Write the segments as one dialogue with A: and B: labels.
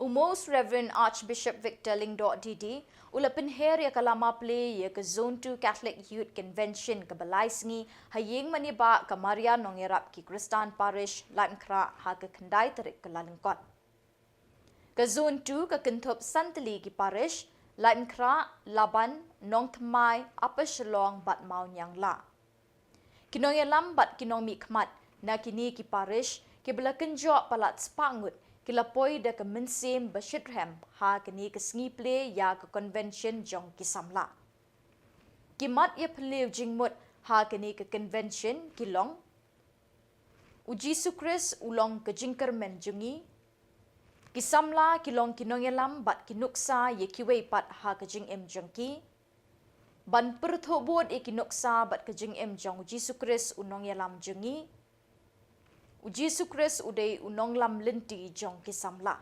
A: Most Reverend Archbishop Victor Lingdo Didi, ulapin her ya kalama play ya ke Zone 2 Catholic Youth Convention ke Balaisngi, haying maniba ke Maria Nongerap ki Kristan Parish, Lankra ha ke Kendai terik ke Lalengkot. Ke Zone 2 ke Kentup Santali ki Parish, Lankra, Laban, Nong Thmai, Upper Shalong, Bat Mau Nyang La. Kinong yalam bat kinong mikmat, na kini ki Parish, ki belakenjok palat sepangut, kilapoi da ke mensim Bashidham ha kini ke sngiple ya ke convention jong kisamla. Kimat ya peliu jingmut ha kini ke convention kilong. Uji sukris ulong ke jingkermen jungi. Kisamla kilong kinongelam bat kinuksa ye kiwei pat ha ke jing em jongki. Ban perthobot e kinuksa bat ke jing em jong uji sukris unong yalam jungi. Uji sukres udai unong lam lenti jong kisamla.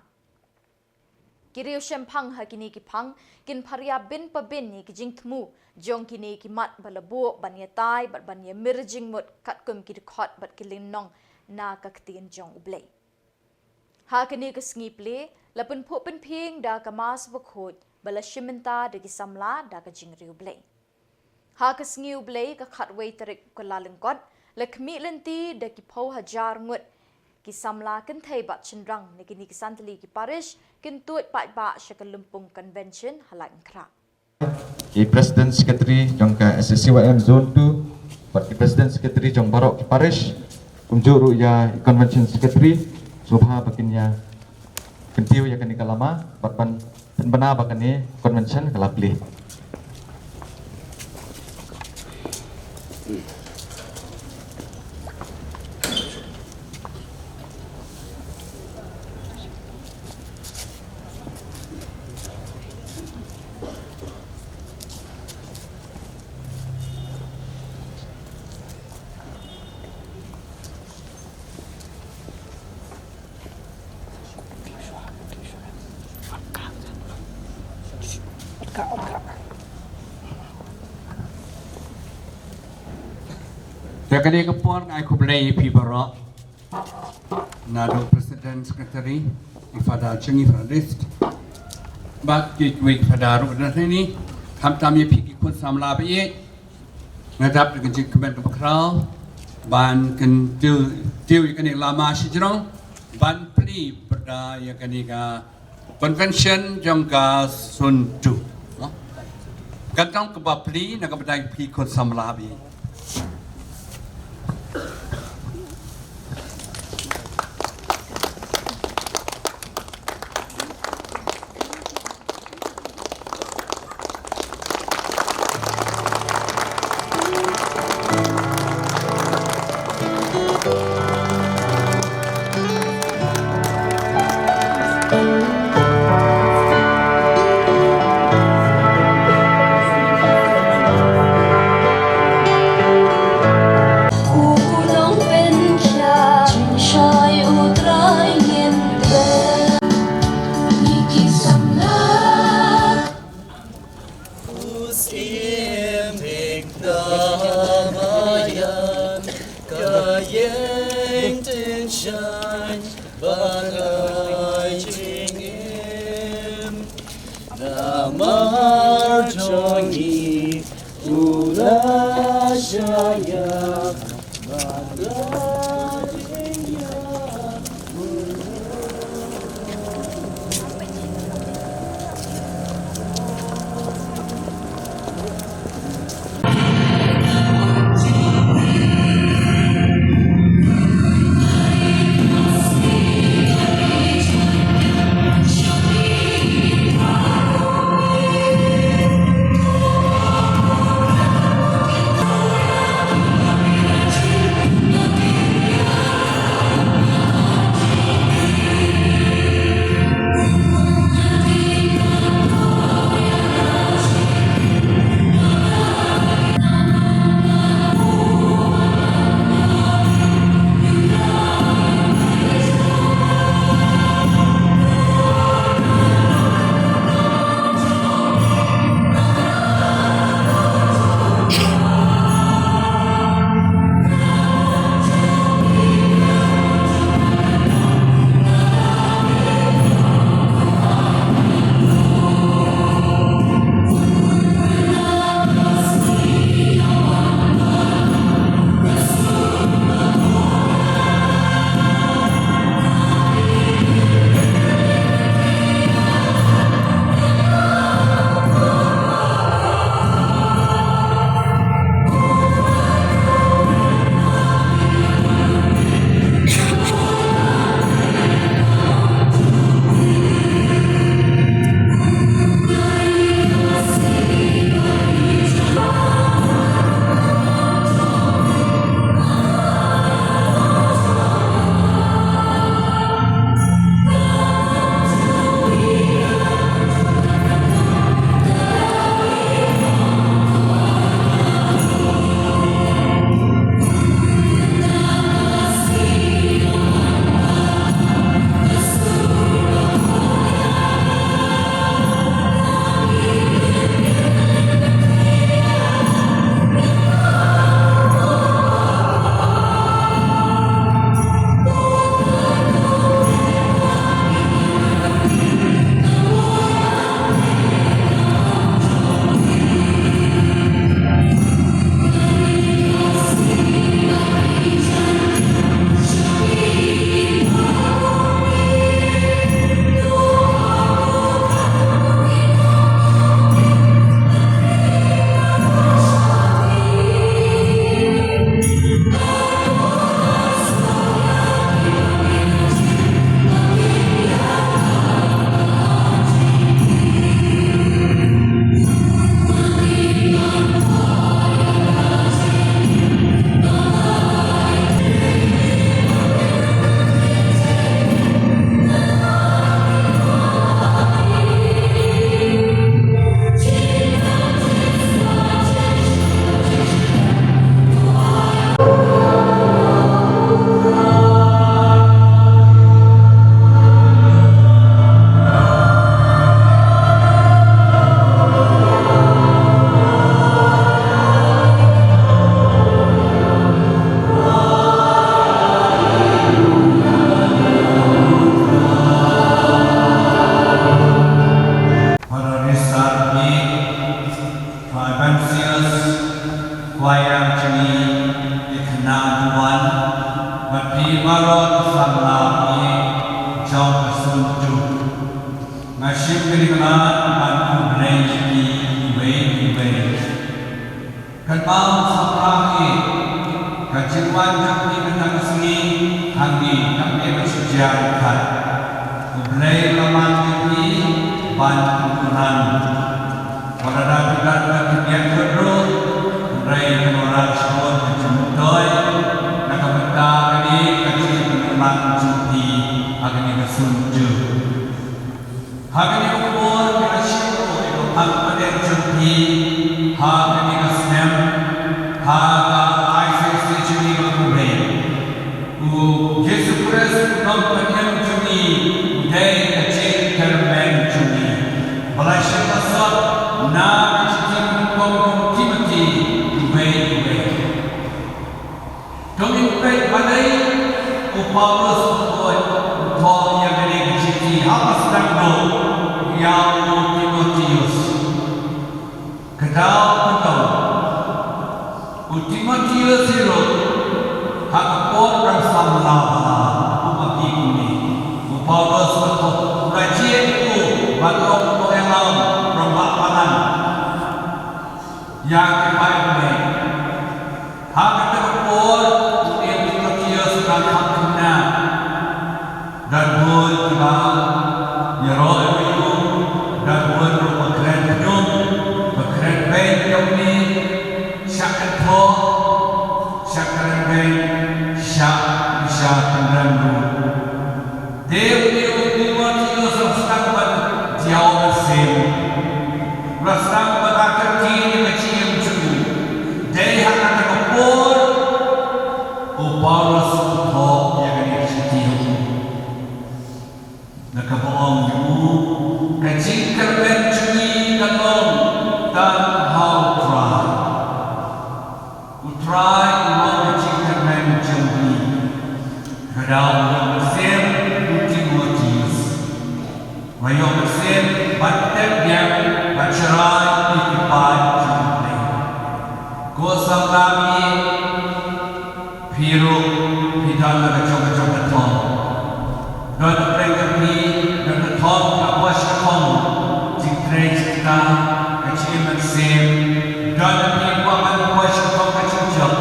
A: Kiriu shempang ha kini ki pang, kin paria bin pa bin ni ki jing temu, jong kini ki mat balabu banya tai bat banya mirjing mut kat kum ki dikot bat ki linong na kaktiin jong ublay. Ha kini ki sngiple, lapun po pen ping da ka mas bakhot, bala shiminta da kisamla da ka jing riu blay. Ha ka sngi ublay ka khatway tarik ka lalengkot, Lekmi lenti da ki pau hajar ngut ki samla kan thai bat chenrang ne kini ki santali ki parish kin tuat pat ba syakal lumpung convention halai kra.
B: Ki President Secretary jong ka SSCYM Zone 2 bat ki President Secretary jong Barok ki parish kumjuru ya Convention Secretary subha bakinya kentiu ya kani kalama bat pan penbana bakani convention kalapli.
C: Yang kini kepuan aku beli pibara, nado President Secretary, ifada cengi list, bak week pada ruang ini, kami pergi kun samla biye, ngadap dengan jengkemen berkral, ban kan deal yang kini lama sejurang, ban peli pada yang kini convention jangka sundu, kantong kebapli nak berdaya pergi kun samla biye. Nashim Kerikalan Bantu Benaiki Iwe Kanpang Saprahi Kajiwan Jakni Benakasini Hangi Kami Bersejarah Ublay Laman Kiki Bantu Tuhan Wadada Tuhan Kekian Kedrut Ublay Kenuaran Syukur Kejemutoy Nakabenta Kani Kajiwan Penerang Jumpi Agani Kesunju Hagani Kupur Kena Syukur Itu Angkaden Jumpi Hagani Kesnem Haga ICC Jumpi Kekulay Yesus Kristus Nampanyan Jumpi Udai Kecil Kermen Jumpi Balai Syekasat Nabi Cikin Kong Timothy Uwe Kami Uwe Badai Paulus Uwe Uthor yang dari Kecil Apa sedang do Yang Timotius Kedau Kedau Timotius Hero Hakapor dan Samlava Upaki Kuni Paulus Uthor Rajin Ku Batok Pengelam Rombak Panan Yang kebaik ini Hakapor Timotius dan Hakuna Dan buat kebal Yeroi itu Dan buat Pekeren Penum Pekeren Baik yang ini Syakat Ho Syakaran Baik Syak Bisa Pendandu Dewi Timotius Rastang Bat Jauh Mesin Rastang Bat Akar Kini Kecil Cukup Dari Hakan Kepur Paulus Ho yang ini Kecil Nakaboong Ibu Kecil Kerben Cui Katong Dan Hau Try Utrai Iwan Kecil Kerben Cui Kedau Yang Mesin Timotius Wayong Mesin Batek yang Bacerai Ikipan Cui Kusang Lami Piru Pidan Kacau-kacau Ketong Dan Prengapi Dan Ketong Kawas Ketong Jikre Jikta Kecil Mesin Dan Piruaman Kawas Ketong Kacau-kacau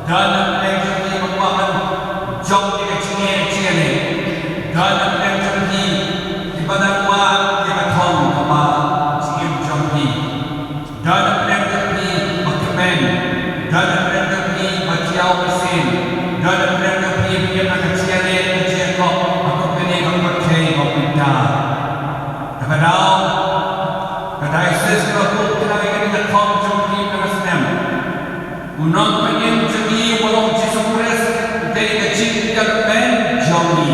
C: Dan Prengapi Membuakan Jok di kecil-kecil Dan Prengapi Di badan kuat Di Ketong Kapa Jikir Jompi Dan Prengapi Berkemen Dan Prengapi Berjiau Mesin Dan Prengapi Berjiau Kecil Kok Aku pilih Kau percaya Kau pindah Kadang Kadang Isis Kau Kena Kena Ketong Jompi Kena Unang Penyen Jompi Walau Yesus Kristus Dari kecil Kerben Jompi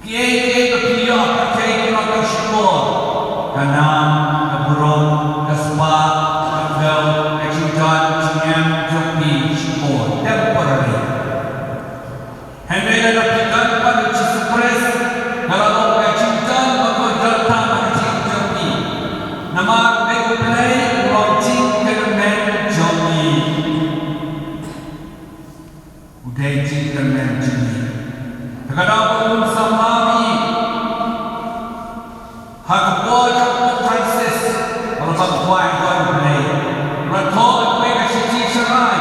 C: Kiai Kepiah Percaya Kena Kau Syukur Kanam Keburung Kesebab Kegel Kecintaan Cingam Jompi Syukur Temporary Henry adalah kita kepada Yesus Kristus Kalau kecintaan Maka datang Kecil Jompi Nama Bekulai Rojin Kerben Jompi Udai Jin Kerben Jompi Terkadang Pun Samami Hakapur Jakut Francis Kalau Kuai Kuai Bekulai Rator Kuai Kasiti Serai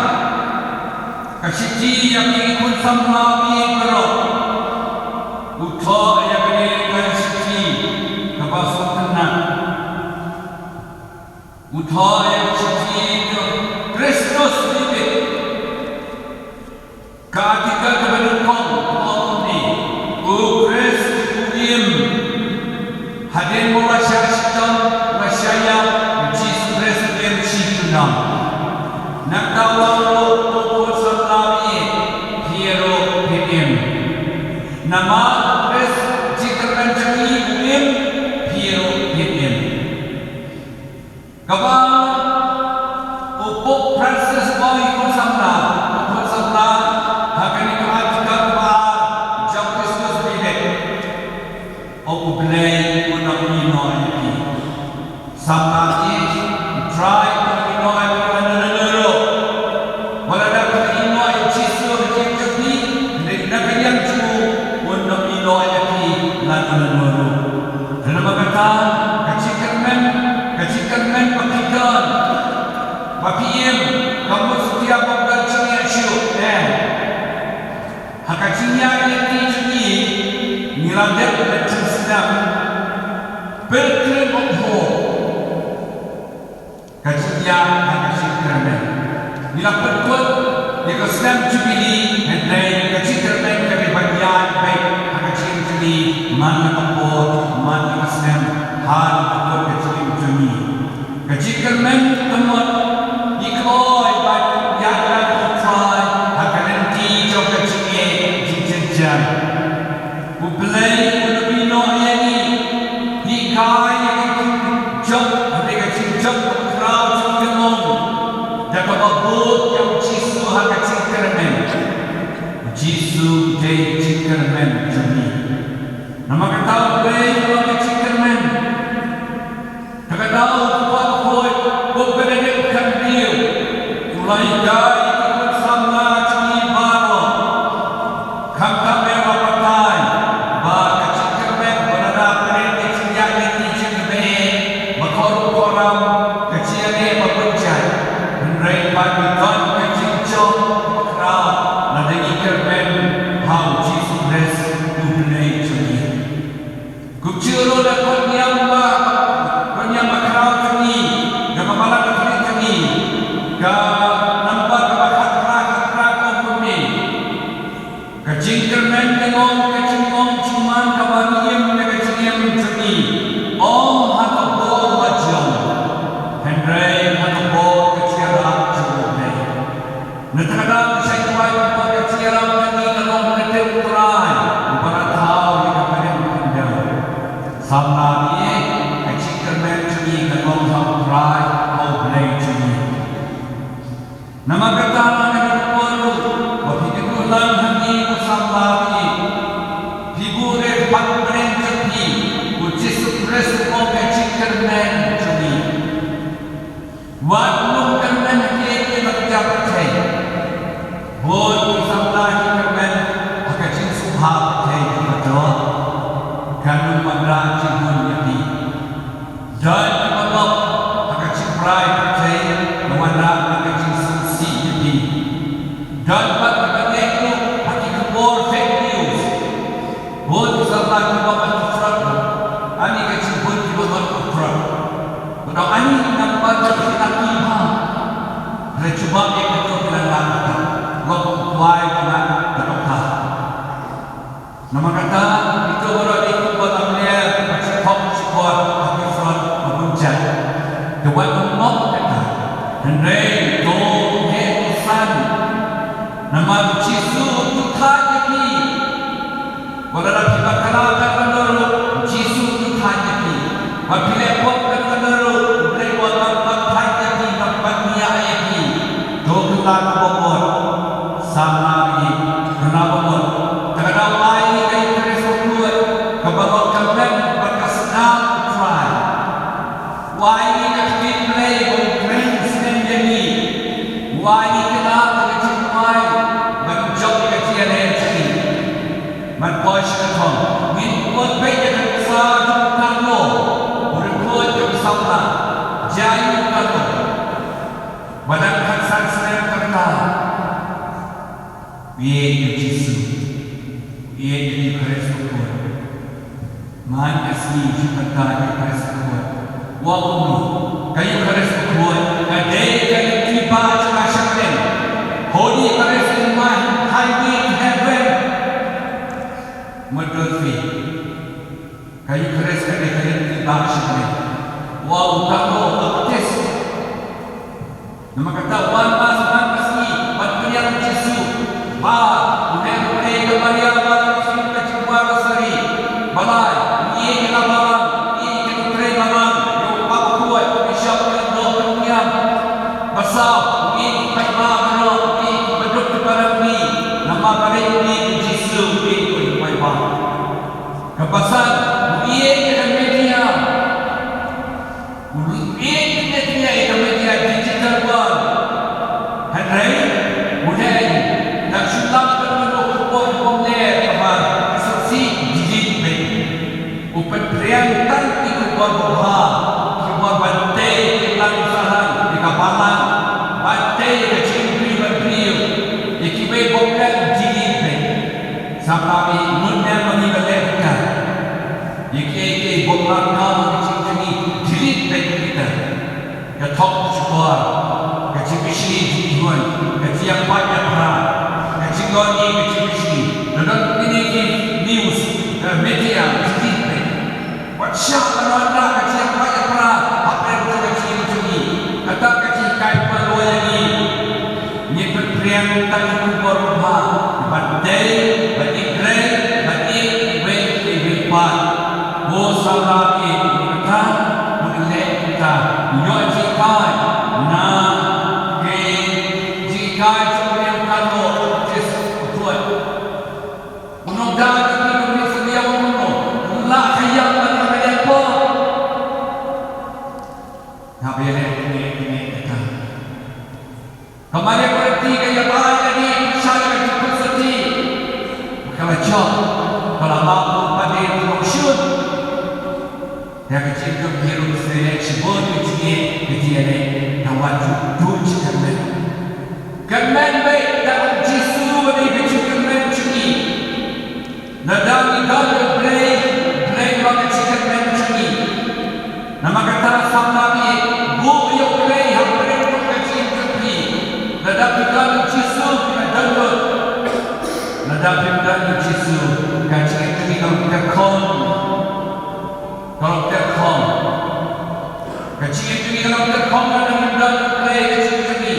C: Kasiti yang ikut Samami Kerok Uthor yang ini Kasiti Kabasuk Tenang Uthor yang Kasiti Kristus Bibit Ketika kepada kau ini Kristus Uim Hadir Murasya Syaitan Rasyaya Yesus Kristus yang Syaitan Nak tawang Tuhan Salami Hero Hidim Nama Kristus Jika Rancani Uim Hero Hidim Kawan Upuk Francis Boy Kusamla Kusamla Hakani Keadilan Bahar Jam Kristus Bibit Ublay Unang Inoy Sampai Try Inoy Inoy Wala dapat Inoy Jisu Jemjemni Nak yang Unang Inoy Lan kecinya ini jadi ngilandet macam sedang berkrim opo kecinya kasih kerana nila berkuat dia sedang jubili hendai kecil kerana kami bagian baik kecil jadi mana opo mana sedang hal opo kecil juni kecil kerana teman ikoi baik yang try akan nanti jauh kecil jijajah Ublay Ulubino Yani Hikai Jok Mereka Jok Crowd Jumong Dapat Abud Yang Jisu Haka Cikkermen Jisu Day Cikkermen Jumi Nama kata Ublay Haka Cikkermen Kata tahu Buat Hoi Bukan Dio Mulai Gai Ikut Sama Jumi Baro Kata Merah Patai Nama kata anak itu waktu itu hati usambari hibure pangren jadi uji supres oke cikkermen jadi waktu kermen kita kerja percay boleh usambari cikkermen akan cing subha percay betul kanu mandra cikun jadi dan kalau akan cikrai percay mandra dan pada itu hati kebor fake news boleh sampai kita berfront ani kecil pun kita berfront kalau ani nampak kita tiba cuba kita bilang kata waktu why kita berdoa nama kata itu orang itu buat amlia macam pop support hati front berbuncang dewan umum kata dan rey don't hate sun nama Jisu Tuhan lagi walau kita kalahkan menurut Jisu Tuhan lagi apabila bukan menurut lewat Tuhan lagi dapat dia lagi dokter bobor sama lagi kenapa bobor kerana lain dari tersebut kebawa kalian berkesenang try why ini play grand sendiri why kenapa Boys ketong, minpun baik dengan besar jumlah lo, berikut jumlah sama, jaya kamu, badan kansan senang kerta, biar Yesus, biar jadi Kristus, mana asli jumlah di Kristus, walaupun kayu Kristus, kadai kayu tiba cakap syakren, holy Kristus mah highway heaven. Merdeka kayu keras kadang-kadang dibahas wow kamu aktif nama kata wan mas pasti berpilihan Yesus udah mulai kembali awal kita coba bersari balai ini kita barang ini kita terima barang yang pak kuat bishop dan dokternya besar ini kita barang ini beduk barang ini nama barang ini Yesus ini kepasan ia dengan media digital world hari budaya dan sulam terbentuk pon-ponnya apa saksi digital upan priantan itu berbuha semua bantai kita usaha di kapalan bantai kecil pribadi ikibai bukan digital Sampai munnya mengibatkan Iki bukan kamu kecil kami jerit baik kita. Ya top syukur, kecil kecil tujuan, kecil yang banyak peran, kecil goni kecil kecil. Dan ini news media jerit baik. WhatsApp kalau kecil yang banyak peran, apa yang kita kecil kecil. Kata kecil kait perlu lagi. Ini perperian tadi berubah. Badai, badai grey, badai wet. Wo sarati kita mengelak kita nyok jikai na ke jikai yang kalau jes buat mudah kita beri sedia umno la hayat dan hayat po habis ini kita kemarin berarti kaya baik tadi saya kita sedih kalau cok kalau mampu pada function yang kecil tu hidup seleksi bodoh dia ni nawat tujuh kermen. Kermen baik dalam jisu ni kecil kermen cumi. Nadang ikan play bagi kecil kermen cumi. Nama kata sama ni bu yang play hampir tu kecil cumi. Nadang ikan jisu kita download. Nadang ikan jisu kecil cumi kalau kita kalau terkom, kecil ini kalau terkom dan bulan play kecil ini.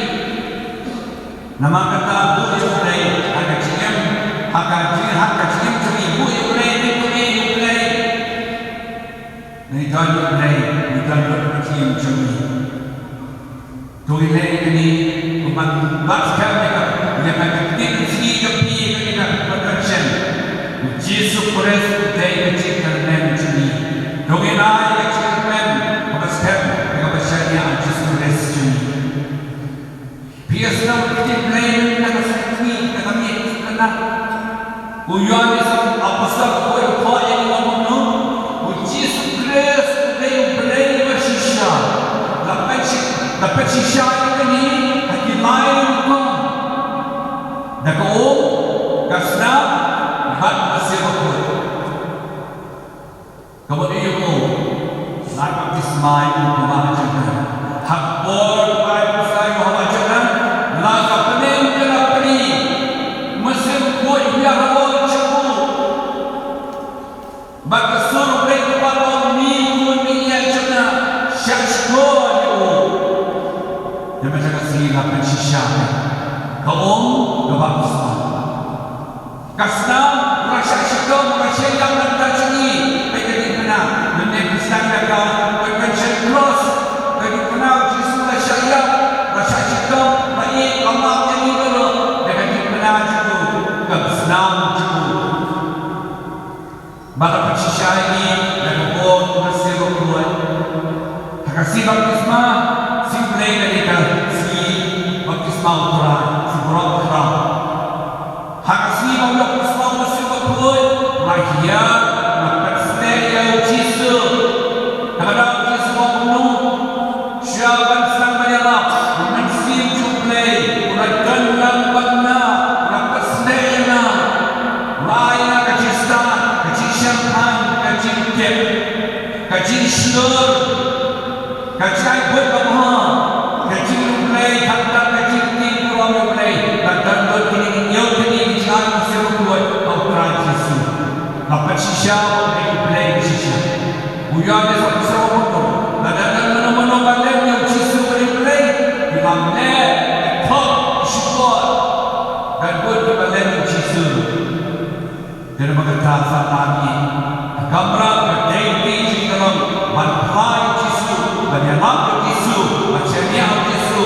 C: Nama kata bulan play, agak kecil, hak kecil ini bulan play ni play. Ni kan play, ni kan kecil ini. Tuh ini bukan basket mereka, mereka kecil segi kepi mereka production. Jesus Christ day kecil kerana ini. Dongeng ayat cerpen, apa step, apa syariat justru rescue. Biasa kita blame kita sendiri, kita ni kena. Uyan itu apa sebab kau yang ngomong no? Uji sukses, blame bersisha. Dapat sisha ini hati main kau. Dah kau, kasna, bat masih berkuat. Kemudian nak ismail membacakan hak bor baik saya membacakan laga pening kena peri mesin kuat yang bor cepu bagi suruh mereka pada minggu yang cina syashko dia macam sila pensisya kaum lebak ismail kasna rasa syukur rasa yang nanti sini Menek disangkakan convention cross bagi kenal Yesus syariat rasa cakap baik Allah yang ini dulu dengan dikenal itu kebesaran itu maka persisya ini dan buat bersih berkuat kasih baptisma simple ketika si baptisma Quran si Quran kasih baptisma bersih berkuat lahir yang Yesus, kadang Yesus mengunuh, siapa sang menyala, mensim jublay, mulakan lambana, mulakan senena, lain kecil kecil champagne, kecil kek, kecil slur, kecil buat apa, kecil jublay, kadang kecil tipu jublay, kadang berkini ini jangan seru buat orang Yesus. Dapat sisya, play sisya. Uyan dia sama tu. Kadang mana balik yang sisya play, diambil, top, syukur. Dan buat balik yang sisya. Dia berkata lagi, kamera berdiri di dalam manhaj sisya, banyaklah sisya, macamnya sisya,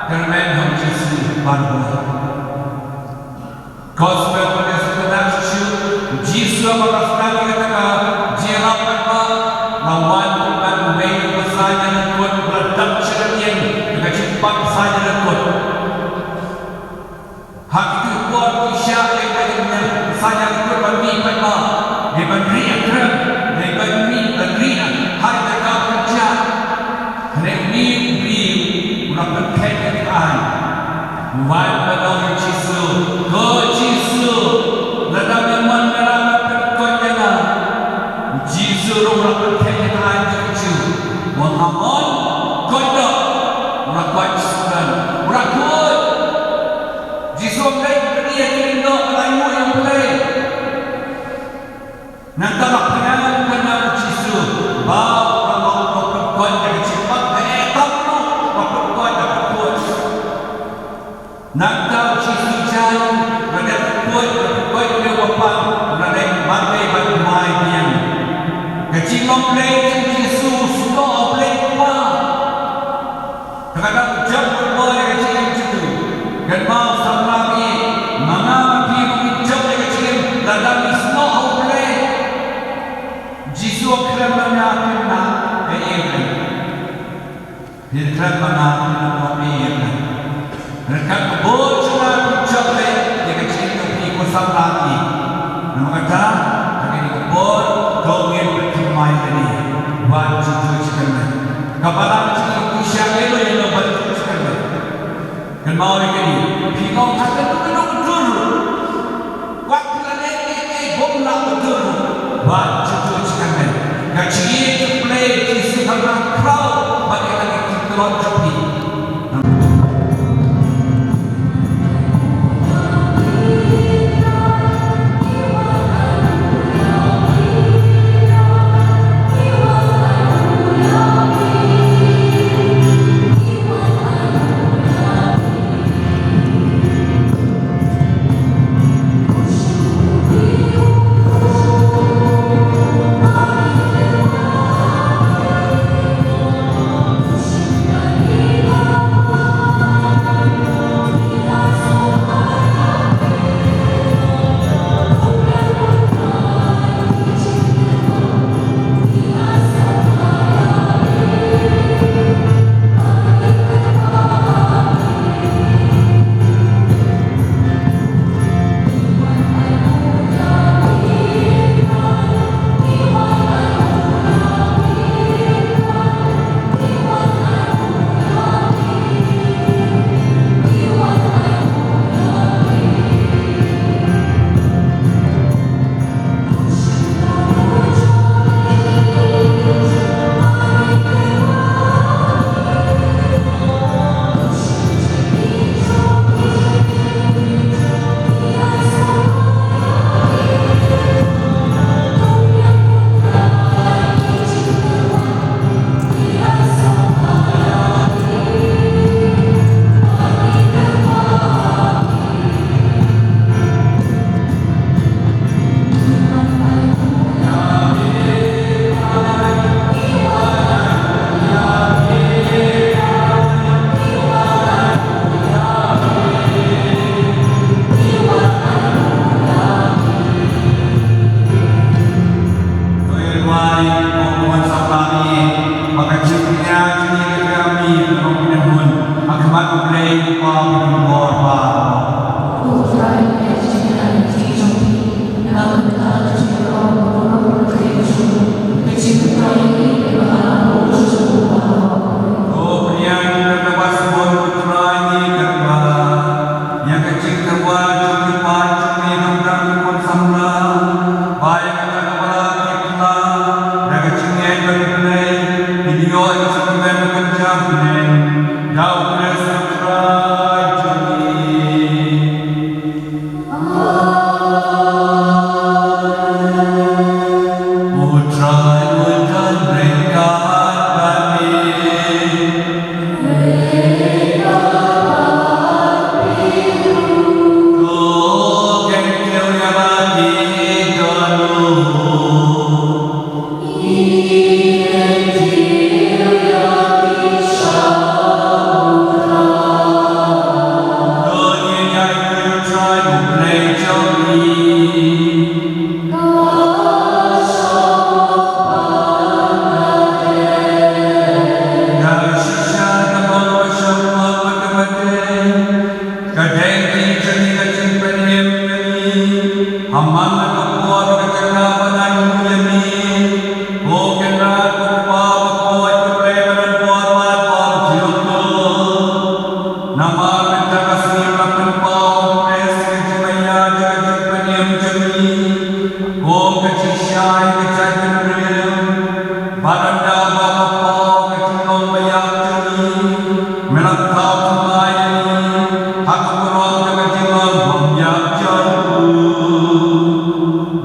C: kerana sisya baru. Gospel pada sebenarnya Yesus berkata jika apa lawan dan main besarnya kuat berdam sedemikian dengan cepat saja kuat. Hak itu kuat isyak yang banyak saja kuat bagi mereka. Dia beri akram, dia beri hai mereka kerja. Ini beri melakukan keadaan. Wan pada Yesus, Nagtama kaya ka na Jisu, bawa perempuan yang cepat beretap lo, perempuan yang kuat. Nagtaw Jisu jauh, ada perempuan yang wapang, ada mati bermain yang. Kecil komplek Jisu sudah komplek apa? Kadang jam bermain kecil itu, dan mau sama ni, mana pergi jam kecil, kadang semua komplek. Jisu kerana kena beirna, kerana kena beirna. Mereka berjumpa berjumpa dengan cerita itu sampai. Nama kata, kami kebor kau ingin berjumpa ini. Wajib berjumpa. Kapalan cerita siapa itu yang berjumpa. Dan mau ini, kita akan betul. Waktu ini boleh betul. Wajib berjumpa. Kecil itu play Jisu kerana kau bagaimana kita berjumpa.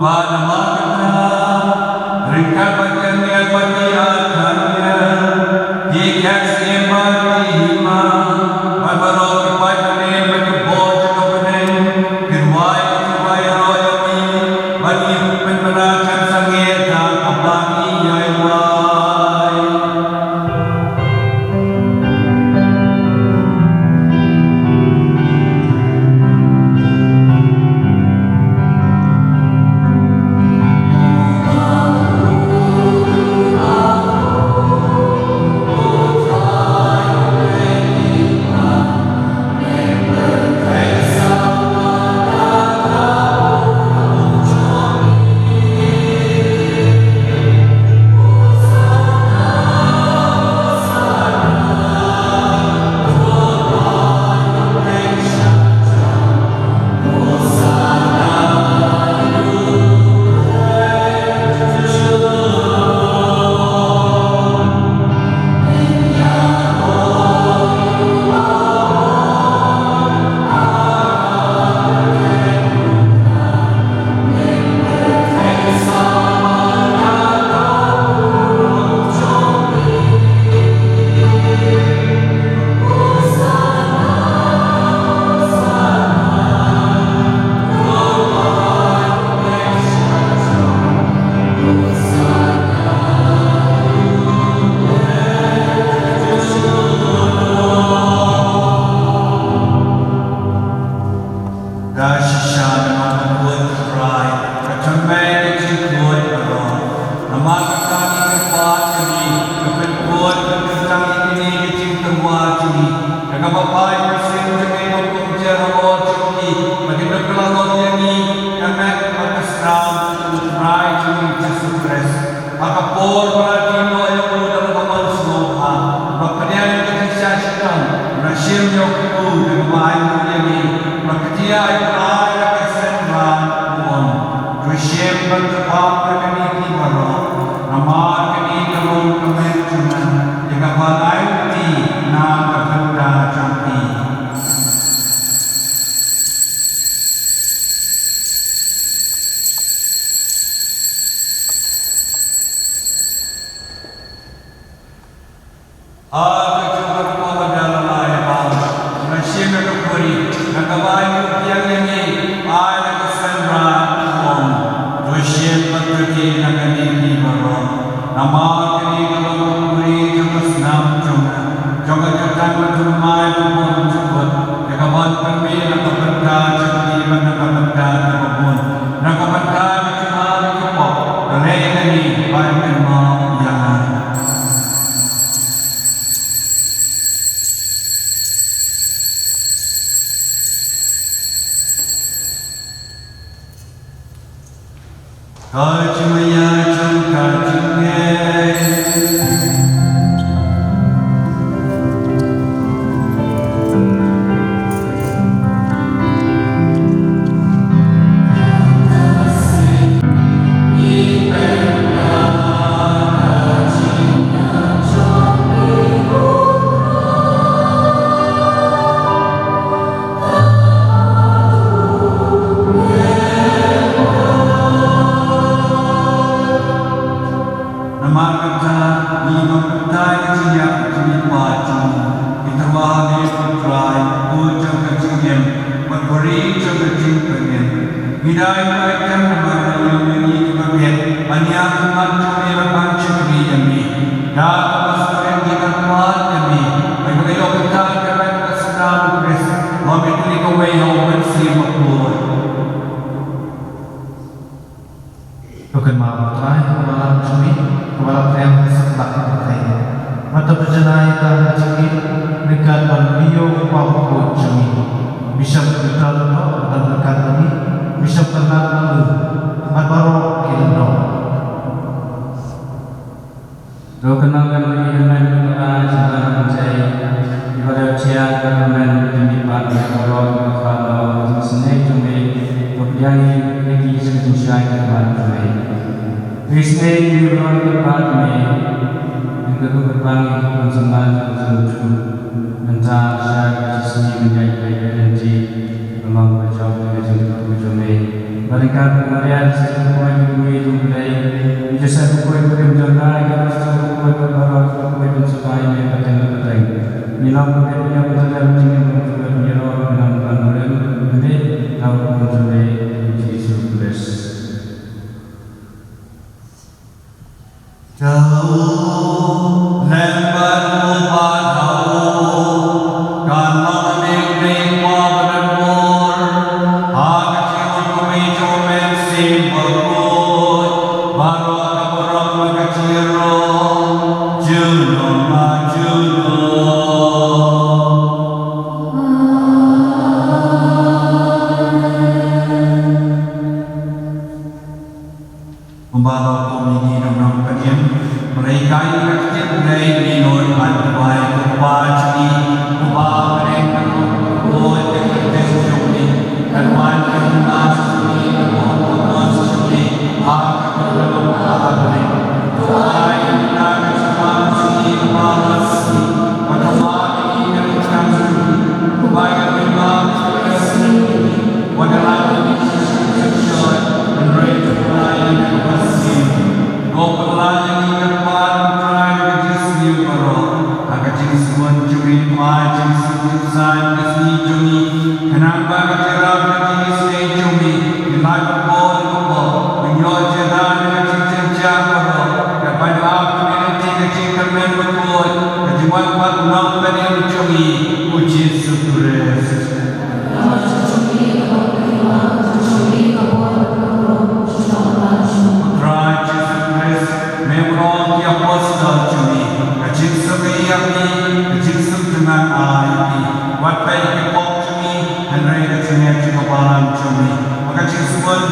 C: Pada berikan bagiannya bagi akannya diikat sembah lima Barbarok kepadanya bagi bos kepadanya Kirwai kecuai royami bagi penberakan sangir dan kembali yaiwai
D: Mereka pengajian sesuatu yang diberi Hãy subscribe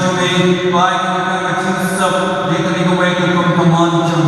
D: cho kênh Ghiền Mì Gõ để không bỏ lỡ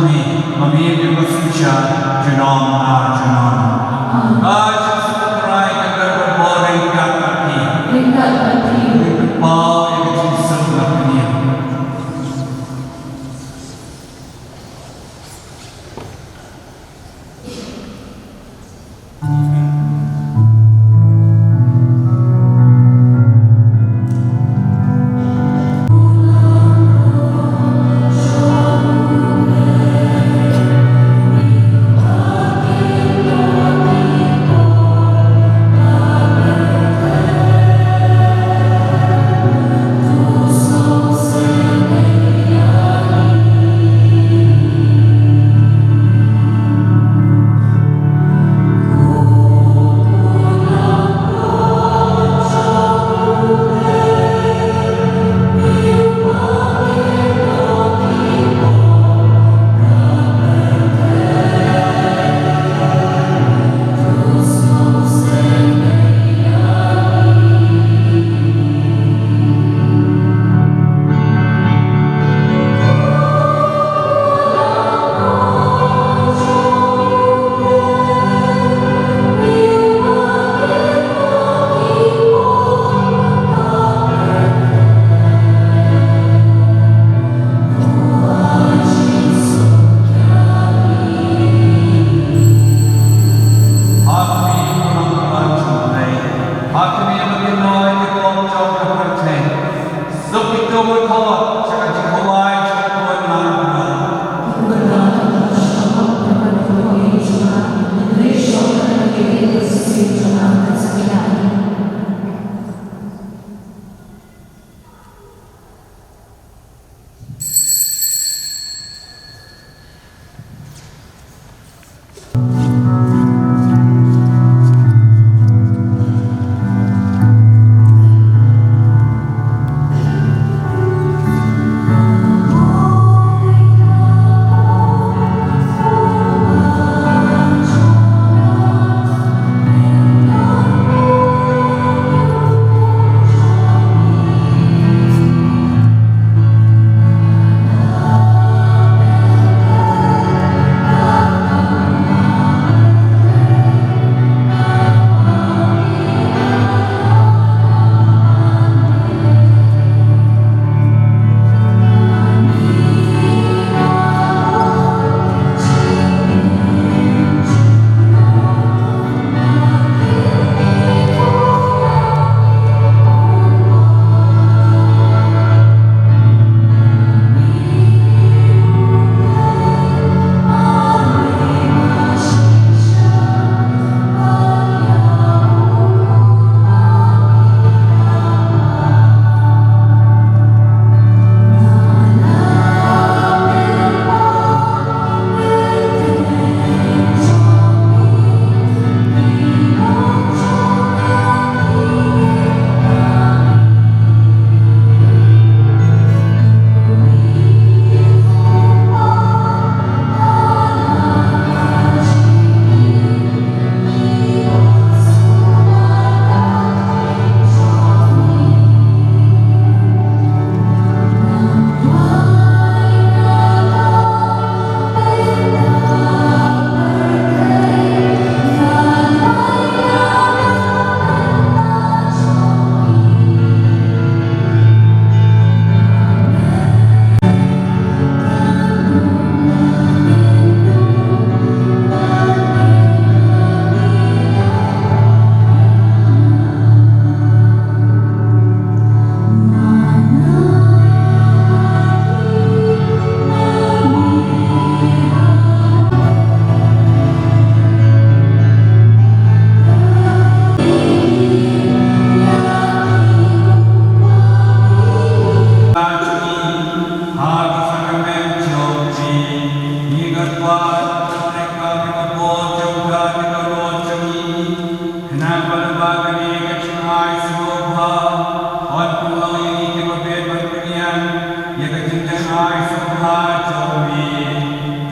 C: าจงมี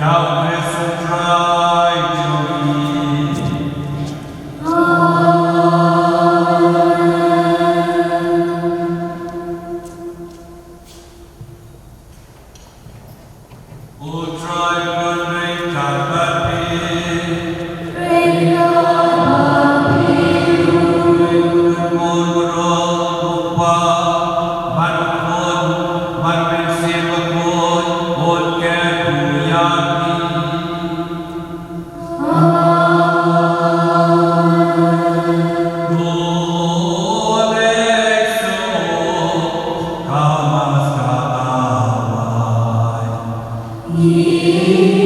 C: ดาวพฤหัสบดีจงมี Utrai Purni Tapapi Murmuro Upa Manpun Manpin Sivakun Unke Puyani Olekso Kamaskawai